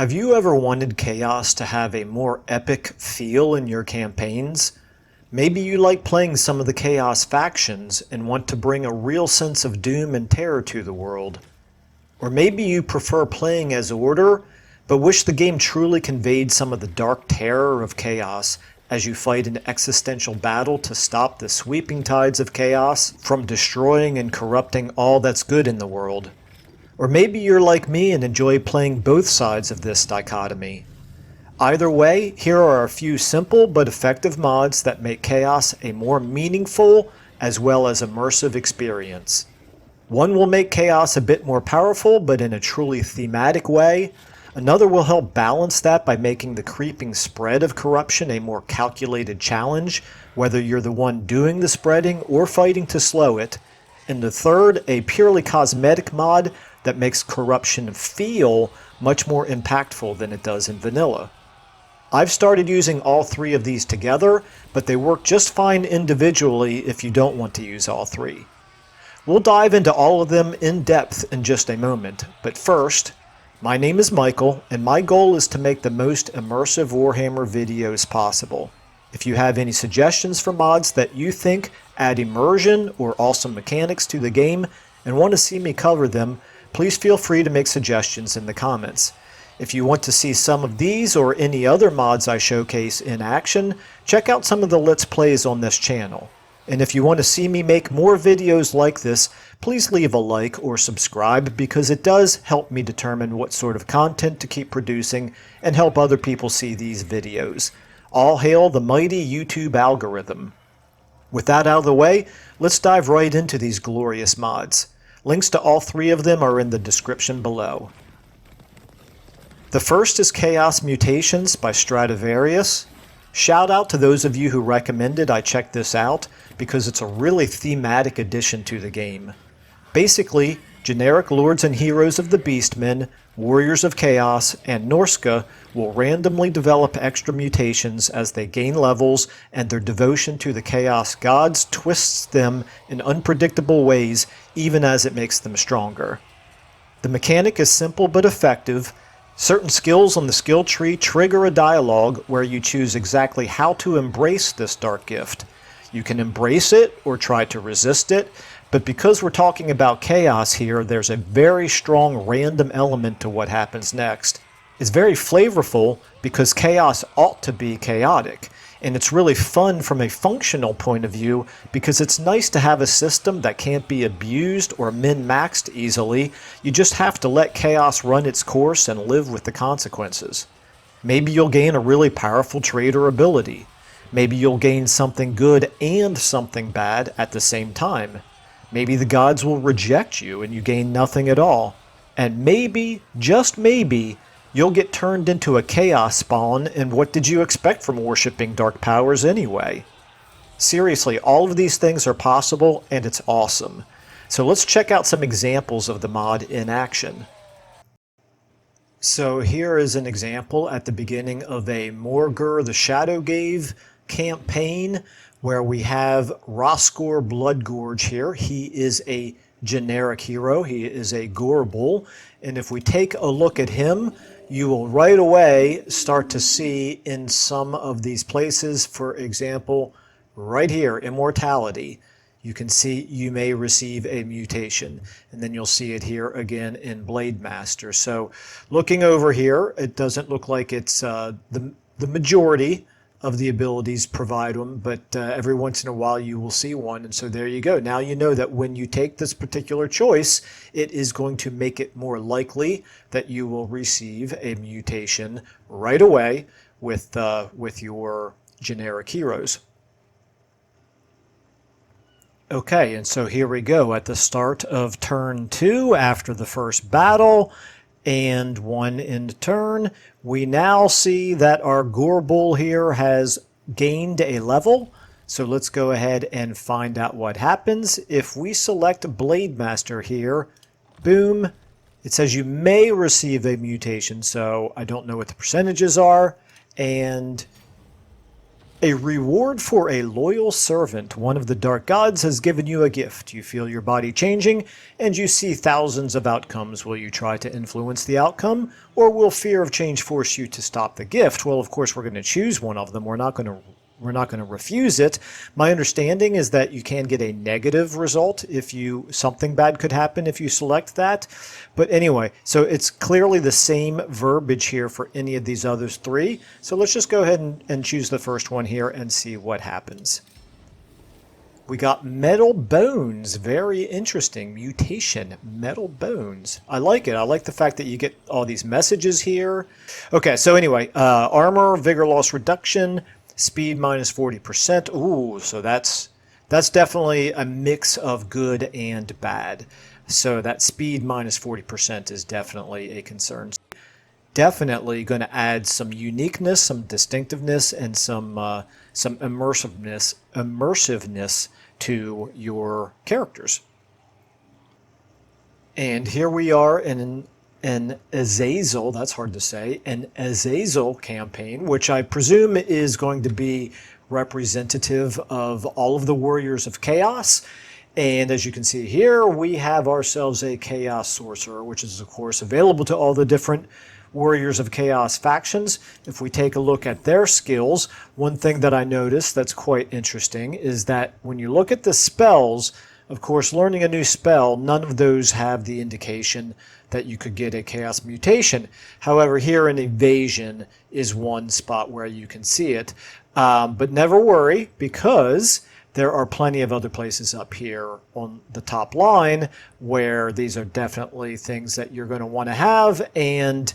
Have you ever wanted Chaos to have a more epic feel in your campaigns? Maybe you like playing some of the Chaos factions and want to bring a real sense of doom and terror to the world. Or maybe you prefer playing as Order, but wish the game truly conveyed some of the dark terror of Chaos as you fight an existential battle to stop the sweeping tides of Chaos from destroying and corrupting all that's good in the world. Or maybe you're like me and enjoy playing both sides of this dichotomy. Either way, here are a few simple but effective mods that make Chaos a more meaningful as well as immersive experience. One will make Chaos a bit more powerful but in a truly thematic way. Another will help balance that by making the creeping spread of corruption a more calculated challenge, whether you're the one doing the spreading or fighting to slow it. And the third, a purely cosmetic mod that makes corruption feel much more impactful than it does in vanilla. I've started using all three of these together, but they work just fine individually if you don't want to use all three. We'll dive into all of them in depth in just a moment, but first, my name is Michael, and my goal is to make the most immersive Warhammer videos possible. If you have any suggestions for mods that you think add immersion or awesome mechanics to the game and want to see me cover them, please feel free to make suggestions in the comments. If you want to see some of these or any other mods I showcase in action, check out some of the Let's Plays on this channel. And if you want to see me make more videos like this, please leave a like or subscribe because it does help me determine what sort of content to keep producing and help other people see these videos. All hail the mighty YouTube algorithm. With that out of the way, let's dive right into these glorious mods. Links to all three of them are in the description below. The first is Chaos Mutations by Stradivarius. Shout out to those of you who recommended I check this out because it's a really thematic addition to the game. Basically, generic lords and heroes of the Beastmen, warriors of Chaos, and Norska will randomly develop extra mutations as they gain levels, and their devotion to the Chaos gods twists them in unpredictable ways even as it makes them stronger. The mechanic is simple but effective. Certain skills on the skill tree trigger a dialogue where you choose exactly how to embrace this dark gift. You can embrace it or try to resist it, but because we're talking about Chaos here, there's a very strong random element to what happens next. It's very flavorful because Chaos ought to be chaotic, and it's really fun from a functional point of view because it's nice to have a system that can't be abused or min-maxed easily. You just have to let Chaos run its course and live with the consequences. Maybe you'll gain a really powerful trait or ability. Maybe you'll gain something good and something bad at the same time. Maybe the gods will reject you and you gain nothing at all. And maybe, just maybe, you'll get turned into a Chaos spawn, and what did you expect from worshipping dark powers anyway? Seriously, all of these things are possible, and it's awesome. So let's check out some examples of the mod in action. So here is an example at the beginning of a Morgur the Shadowgave campaign where we have Roskor Bloodgorge here. He is a generic hero. He is a Gorbul, and if we take a look at him, you will right away start to see in some of these places, for example, right here, Immortality, you can see you may receive a mutation. And then you'll see it here again in Blade Master. So looking over here, it doesn't look like it's the majority of the abilities provide them, but every once in a while you will see one, and so there you go. Now you know that when you take this particular choice, it is going to make it more likely that you will receive a mutation right away with your generic heroes. Okay, and so here we go at the start of turn 2 after the first battle. And one end turn, we now see that our Gorbul here has gained a level. So let's go ahead and find out what happens. If we select Blade Master here, boom, it says you may receive a mutation. So I don't know what the percentages are. And A reward for a loyal servant. One of the dark gods has given you a gift. You feel your body changing, and you see thousands of outcomes. Will you try to influence the outcome, or will fear of change force you to stop the gift? Well, of course, we're going to choose one of them. We're not going to refuse it. My understanding is that you can get a negative result if something bad could happen if you select that. But anyway, so it's clearly the same verbiage here for any of these other three. So let's just go ahead and choose the first one here and see what happens. We got metal bones. Very interesting. Mutation. Metal bones. I like it. I like the fact that you get all these messages here. Okay, so anyway, armor, vigor loss reduction, speed minus 40%. Ooh, so that's definitely a mix of good and bad. So that speed minus 40% is definitely a concern. Definitely going to add some uniqueness, some distinctiveness, and some immersiveness to your characters. And here we are in an Azazel, that's hard to say, an Azazel campaign, which I presume is going to be representative of all of the Warriors of Chaos. And as you can see here, we have ourselves a Chaos Sorcerer, which is, of course, available to all the different Warriors of Chaos factions. If we take a look at their skills, one thing that I noticed that's quite interesting is that when you look at the spells, of course, learning a new spell, none of those have the indication that you could get a Chaos Mutation. However, here in Evasion is one spot where you can see it. But never worry, because there are plenty of other places up here on the top line where these are definitely things that you're going to want to have, and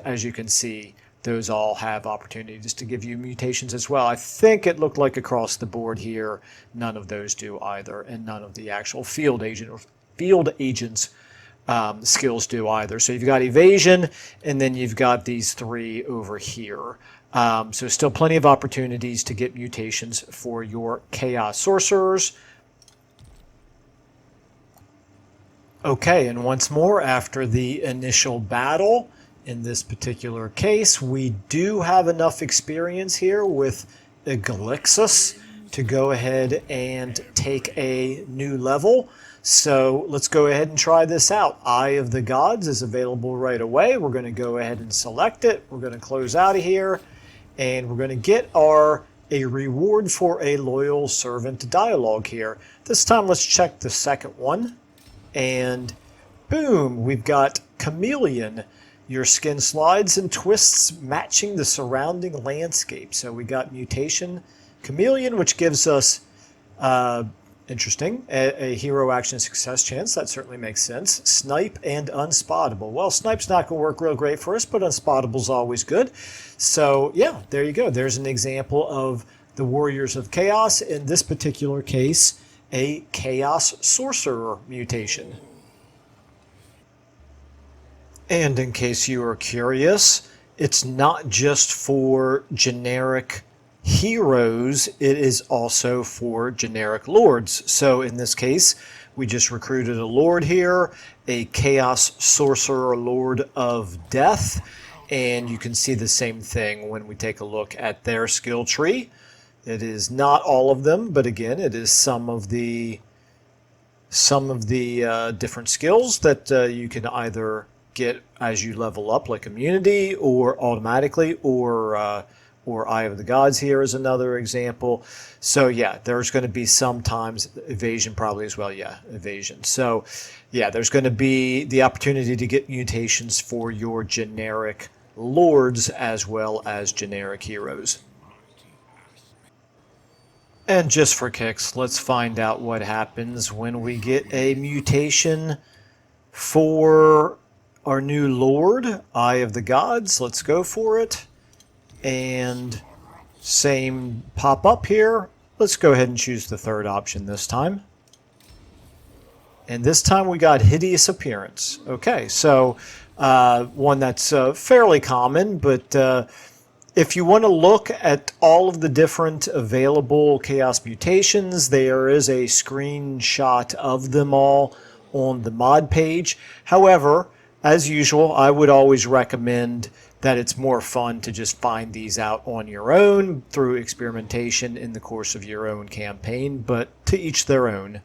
as you can see, those all have opportunities to give you mutations as well. I think it looked like across the board here, none of those do either, and none of the actual field agents skills do either. So you've got Evasion, and then you've got these three over here. So still plenty of opportunities to get mutations for your Chaos Sorcerers. Okay, and once more, after the initial battle, in this particular case, we do have enough experience here with Eglixus to go ahead and take a new level. So let's go ahead and try this out. Eye of the Gods is available right away. We're going to go ahead and select it. We're going to close out of here. And we're going to get a reward for a loyal servant dialogue here. This time, let's check the second one. And boom, we've got Chameleon. Your skin slides and twists, matching the surrounding landscape. So we got Mutation Chameleon, which gives us, interesting, a hero action success chance. That certainly makes sense. Snipe and Unspottable. Well, Snipe's not going to work real great for us, but Unspottable always good. So yeah, there you go. There's an example of the Warriors of Chaos. In this particular case, a Chaos Sorcerer mutation. And in case you are curious, it's not just for generic heroes, it is also for generic lords. So in this case, we just recruited a lord here, a Chaos Sorcerer Lord of Death, and you can see the same thing when we take a look at their skill tree. It is not all of them, but again, it is some of the different skills that you can either get as you level up, like immunity, or automatically, or Eye of the Gods here is another example. So yeah, there's going to be sometimes Evasion probably as well. Yeah, Evasion. So yeah, there's going to be the opportunity to get mutations for your generic lords as well as generic heroes. And just for kicks, let's find out what happens when we get a mutation for our new lord, Eye of the Gods. Let's go for it. And same pop-up here. Let's go ahead and choose the third option this time. And this time we got Hideous Appearance. Okay, so one that's fairly common, but if you want to look at all of the different available Chaos mutations, there is a screenshot of them all on the mod page. However, as usual, I would always recommend that it's more fun to just find these out on your own through experimentation in the course of your own campaign, but to each their own.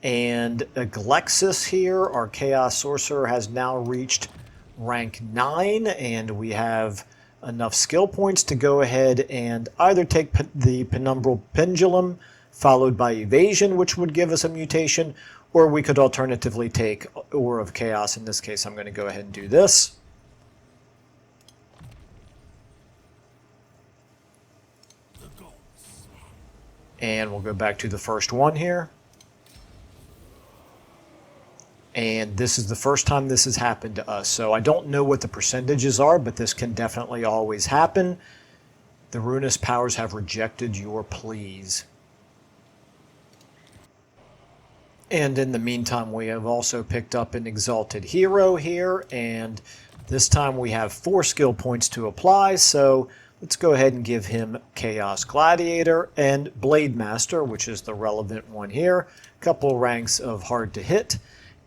And Glexis here, our Chaos Sorcerer, has now reached rank 9, and we have enough skill points to go ahead and either take the Penumbral Pendulum, followed by Evasion, which would give us a mutation, or we could alternatively take Ore of Chaos. In this case, I'm going to go ahead and do this. And we'll go back to the first one here. And this is the first time this has happened to us. So I don't know what the percentages are, but this can definitely always happen. The ruinous powers have rejected your pleas. And in the meantime, we have also picked up an Exalted Hero here, and this time we have 4 skill points to apply, so let's go ahead and give him Chaos Gladiator and Blade Master, which is the relevant one here. A couple ranks of hard to hit,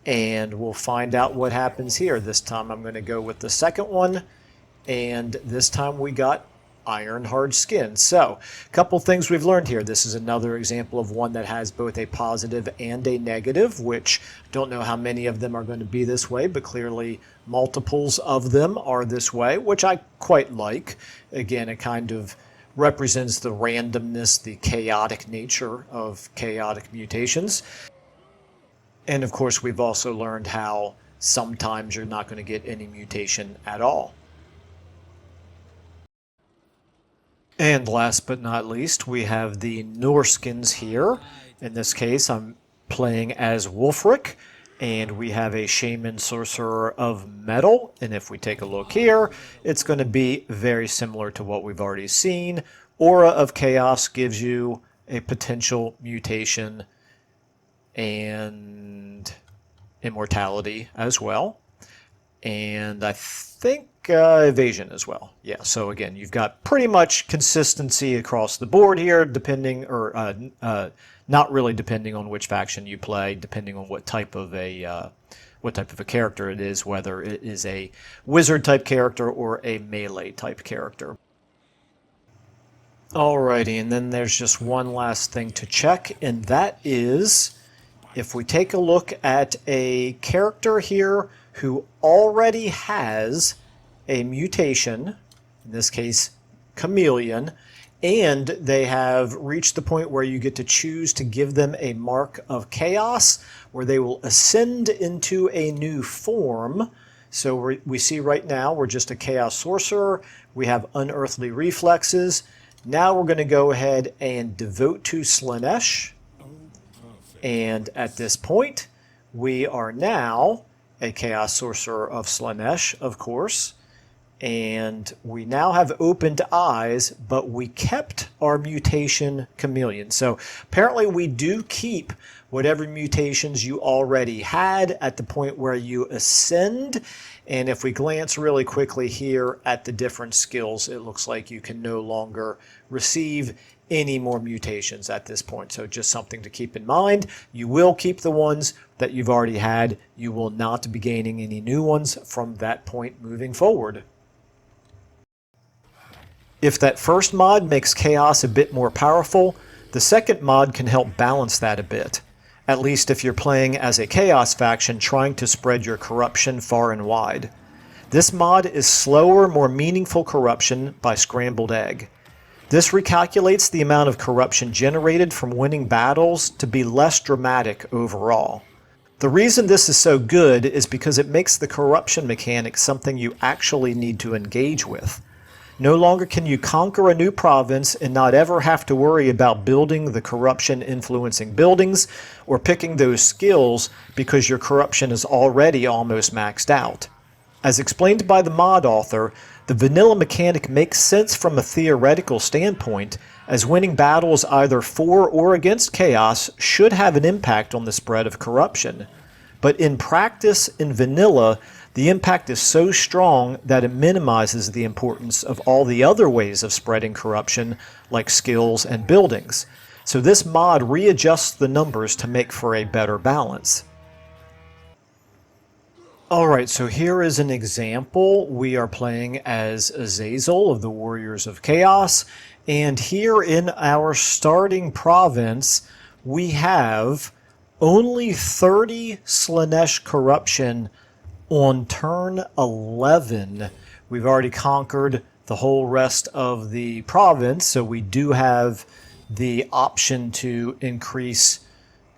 and we'll find out what happens here. This time I'm going to go with the second one, and this time we got Iron Hard Skin. So, a couple things we've learned here. This is another example of one that has both a positive and a negative, which don't know how many of them are going to be this way, but clearly multiples of them are this way, which I quite like. Again, it kind of represents the randomness, the chaotic nature of chaotic mutations. And of course, we've also learned how sometimes you're not going to get any mutation at all. And last but not least, we have the Norskins here. In this case, I'm playing as Wulfric, and we have a Shaman Sorcerer of Metal. And if we take a look here, it's going to be very similar to what we've already seen. Aura of Chaos gives you a potential mutation and immortality as well. And I think evasion as well. Yeah, so again, you've got pretty much consistency across the board here, depending, or not really depending on which faction you play, depending on what type of a character it is, whether it is a wizard type character or a melee type character. Alrighty, and then there's just one last thing to check, and that is if we take a look at a character here who already has a mutation, in this case Chameleon, and they have reached the point where you get to choose to give them a mark of chaos, where they will ascend into a new form. So we see right now we're just a Chaos Sorcerer, we have unearthly reflexes. Now we're going to go ahead and devote to Slaanesh, and at this point we are now a Chaos Sorcerer of Slaanesh, of course, and we now have opened eyes, but we kept our mutation Chameleon. So apparently we do keep whatever mutations you already had at the point where you ascend, and if we glance really quickly here at the different skills, it looks like you can no longer receive any more mutations at this point. So just something to keep in mind. You will keep the ones that you've already had. You will not be gaining any new ones from that point moving forward. If that first mod makes Chaos a bit more powerful, the second mod can help balance that a bit. At least if you're playing as a Chaos faction trying to spread your corruption far and wide. This mod is slower, more meaningful corruption by Scrambled Egg. This recalculates the amount of corruption generated from winning battles to be less dramatic overall. The reason this is so good is because it makes the corruption mechanic something you actually need to engage with. No longer can you conquer a new province and not ever have to worry about building the corruption influencing buildings or picking those skills because your corruption is already almost maxed out. As explained by the mod author, the vanilla mechanic makes sense from a theoretical standpoint, as winning battles either for or against chaos should have an impact on the spread of corruption. But in practice, in vanilla, the impact is so strong that it minimizes the importance of all the other ways of spreading corruption, like skills and buildings. So this mod readjusts the numbers to make for a better balance. Alright, so here is an example. We are playing as Azazel of the Warriors of Chaos, and here in our starting province, we have only 30 Slaanesh corruption on turn 11. We've already conquered the whole rest of the province, so we do have the option to increase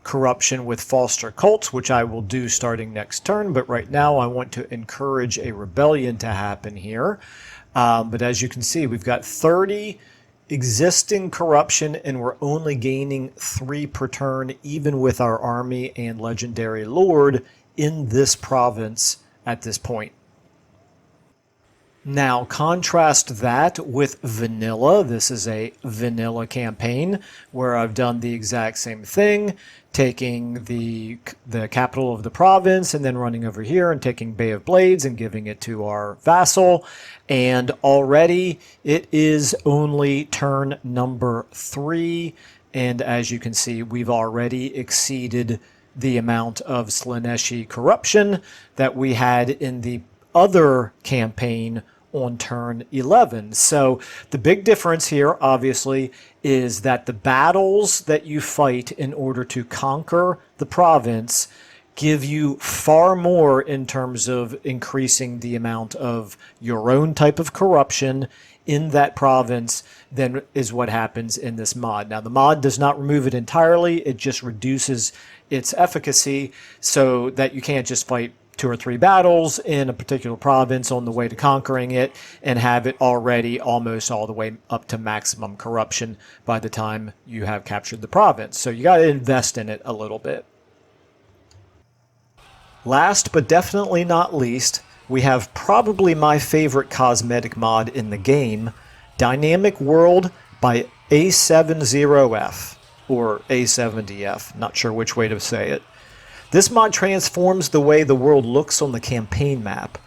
corruption with foster cults, which I will do starting next turn, but right now I want to encourage a rebellion to happen here. But as you can see, we've got 30 existing corruption and we're only gaining 3 per turn, even with our army and legendary lord in this province at this point. Now, contrast that with vanilla. This is a vanilla campaign where I've done the exact same thing, taking the capital of the province and then running over here and taking Bay of Blades and giving it to our vassal. And already it is only turn number 3. And as you can see, we've already exceeded the amount of Slaaneshi corruption that we had in the other campaign on turn 11. So the big difference here, obviously, is that the battles that you fight in order to conquer the province give you far more in terms of increasing the amount of your own type of corruption in that province than is what happens in this mod. Now, the mod does not remove it entirely. It just reduces its efficacy so that you can't just fight 2 or 3 battles in a particular province on the way to conquering it and have it already almost all the way up to maximum corruption by the time you have captured the province. So you got to invest in it a little bit. Last but definitely not least, we have probably my favorite cosmetic mod in the game, Dynamic World by A70F, or A70F, not sure which way to say it. This mod transforms the way the world looks on the campaign map.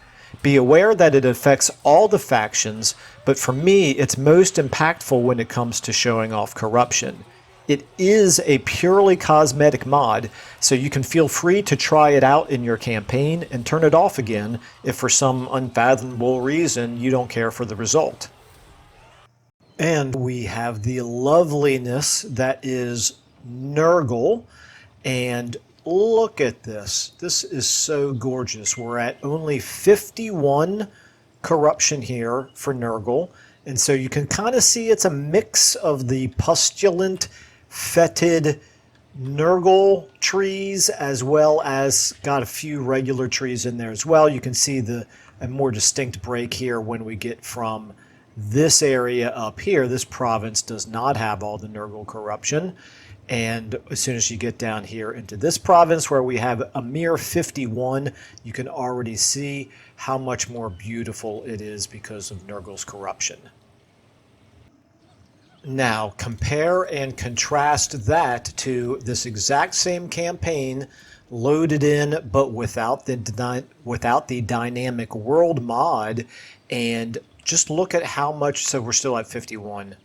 Be aware that it affects all the factions, but for me it's most impactful when it comes to showing off corruption. It is a purely cosmetic mod, so you can feel free to try it out in your campaign and turn it off again if for some unfathomable reason you don't care for the result. And we have the loveliness that is Nurgle, and look at this. This is so gorgeous. We're at only 51 corruption here for Nurgle, and so you can kind of see it's a mix of the pustulant, fetid Nurgle trees as well as got a few regular trees in there as well. You can see a more distinct break here when we get from this area up here. This province does not have all the Nurgle corruption. And as soon as you get down here into this province where we have a mere 51, you can already see how much more beautiful it is because of Nurgle's corruption. Now, compare and contrast that to this exact same campaign loaded in, but without the Dynamic World mod, and just look at how much, so we're still at 51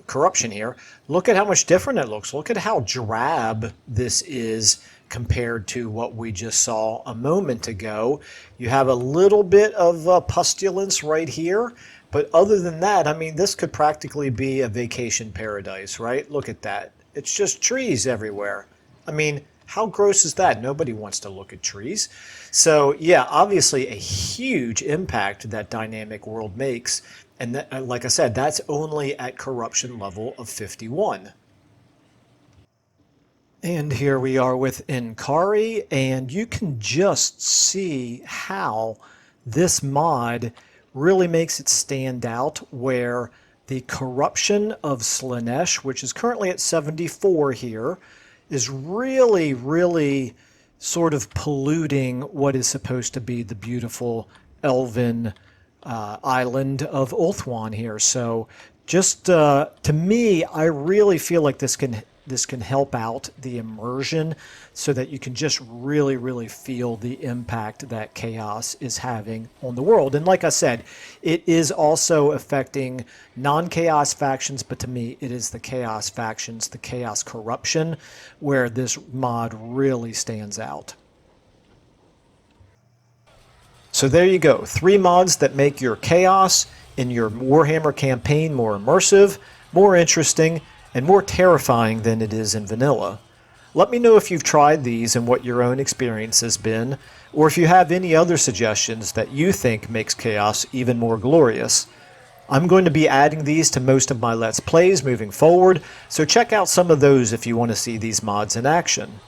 corruption here. Look at how much different it looks. Look at how drab this is compared to what we just saw a moment ago. You have a little bit of pustulence right here, but other than that, I mean, this could practically be a vacation paradise, right? Look at that. It's just trees everywhere. I mean, how gross is that? Nobody wants to look at trees. So yeah, obviously a huge impact that Dynamic World makes. And that, like I said, that's only at corruption level of 51. And here we are with Inkari, and you can just see how this mod really makes it stand out, where the corruption of Slaanesh, which is currently at 74 here, is really, really sort of polluting what is supposed to be the beautiful elven island of Ulthuan here. So just to me, I really feel like this can help out the immersion so that you can just really, really feel the impact that chaos is having on the world. And like I said, it is also affecting non-chaos factions, but to me, it is the chaos factions, the chaos corruption, where this mod really stands out. So there you go, 3 mods that make your chaos in your Warhammer campaign more immersive, more interesting, and more terrifying than it is in vanilla. Let me know if you've tried these and what your own experience has been, or if you have any other suggestions that you think makes chaos even more glorious. I'm going to be adding these to most of my Let's Plays moving forward, so check out some of those if you want to see these mods in action.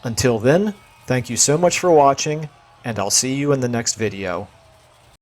Until then, thank you so much for watching, and I'll see you in the next video.